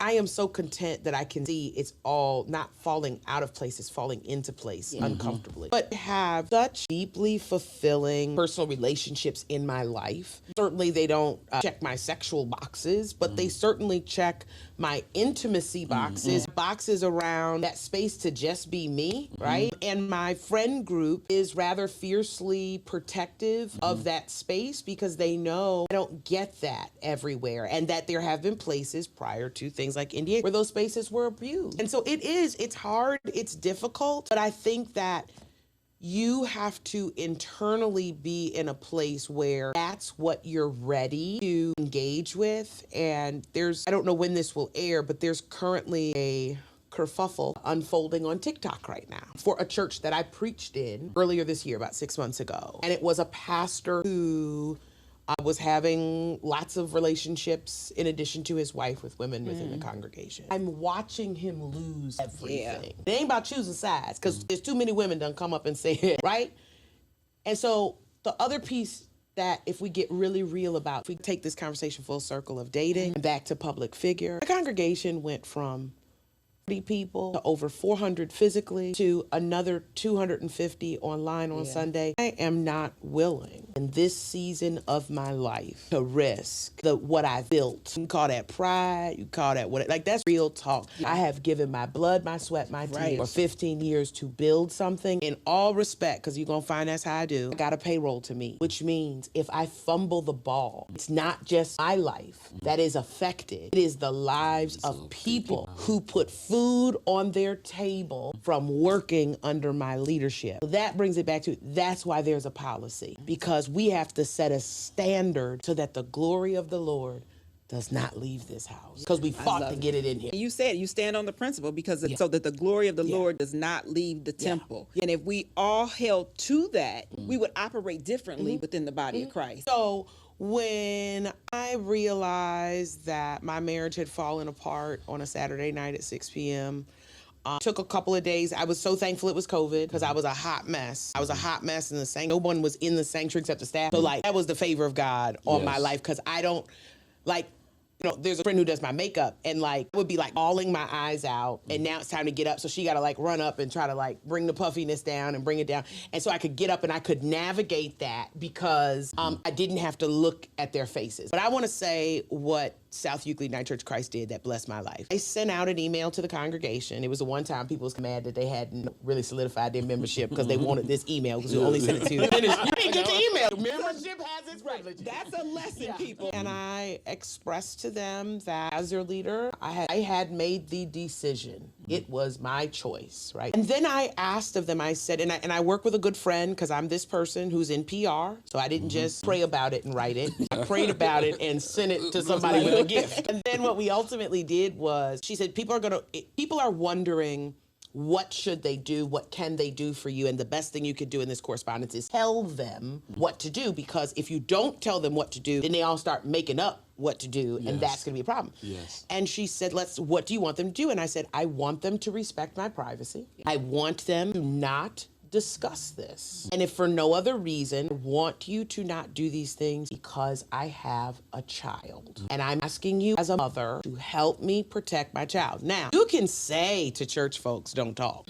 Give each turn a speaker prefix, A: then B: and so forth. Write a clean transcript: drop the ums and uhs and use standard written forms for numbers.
A: I am so content that I can see it's all not falling out of place, it's falling into place uncomfortably. But have such deeply fulfilling personal relationships in my life. Certainly they don't check my sexual boxes, but they certainly check my intimacy boxes, boxes around that space to just be me, right? And my friend group is rather fiercely protective of that space because they know I don't get that everywhere, and that there have been places prior to things like India where those spaces were abused. And so it's hard, it's difficult, but I think that you have to internally be in a place where that's what you're ready to engage with. And I don't know when this will air, but there's currently a kerfuffle unfolding on TikTok right now for a church that I preached in earlier this year, about 6 months ago. And it was a pastor who was having lots of relationships in addition to his wife with women within the congregation. I'm watching him lose everything. It ain't about choosing sides, because there's too many women done come up and say it, right? And so the other piece that if we get really real about, if we take this conversation full circle of dating back to public figure, the congregation went from 30 people to over 400 physically to another 250 online on Sunday. I am not willing in this season of my life to risk what I built. You can call that pride, you call that what, like that's real talk. I have given my blood, my sweat, my tears for 15 years to build something in all respect, because you're going to find that's how I do. I got a payroll to meet, which means if I fumble the ball, it's not just my life that is affected. It is the lives of people who put food on their table from working under my leadership. So that brings it back to, that's why there's a policy, because we have to set a standard so that the glory of the Lord does not leave this house, because we fought to get it in here.
B: You said you stand on the principle because so that the glory of the Lord does not leave the temple. And if we all held to that, we would operate differently within the body of Christ.
A: So when I realized that my marriage had fallen apart on a Saturday night at 6 p.m., took a couple of days. I was so thankful it was COVID, because I was a hot mess. I was a hot mess in the sanctuary. No one was in the sanctuary except the staff. So that was the favor of God on my life, because I don't, there's a friend who does my makeup, and would be bawling my eyes out, and now it's time to get up. So she got to run up and try to bring the puffiness down and bring it down. And so I could get up and I could navigate that because I didn't have to look at their faces. But I want to say what South Euclid United Church of Christ did that blessed my life. I sent out an email to the congregation. It was the one time people was mad that they hadn't really solidified their membership because they wanted this email, because we only sent it to you. You didn't get the email. Membership has its privileges.
B: That's a lesson, people.
A: And I expressed to them that as their leader, I had made the decision. It was my choice, right? And then I asked of them, I said, and I work with a good friend, because I'm this person who's in PR, so I didn't just pray about it and write it. I prayed about it and sent it to somebody with a gift. And then what we ultimately did was, she said, people are wondering, what should they do? What can they do for you? And the best thing you could do in this correspondence is tell them what to do, because if you don't tell them what to do, then they all start making up what to do, and that's going to be a problem.
C: Yes.
A: And she said, what do you want them to do? And I said, I want them to respect my privacy. I want them to not discuss this. And if for no other reason, I want you to not do these things because I have a child. And I'm asking you as a mother to help me protect my child. Now, you can say to church folks, don't talk.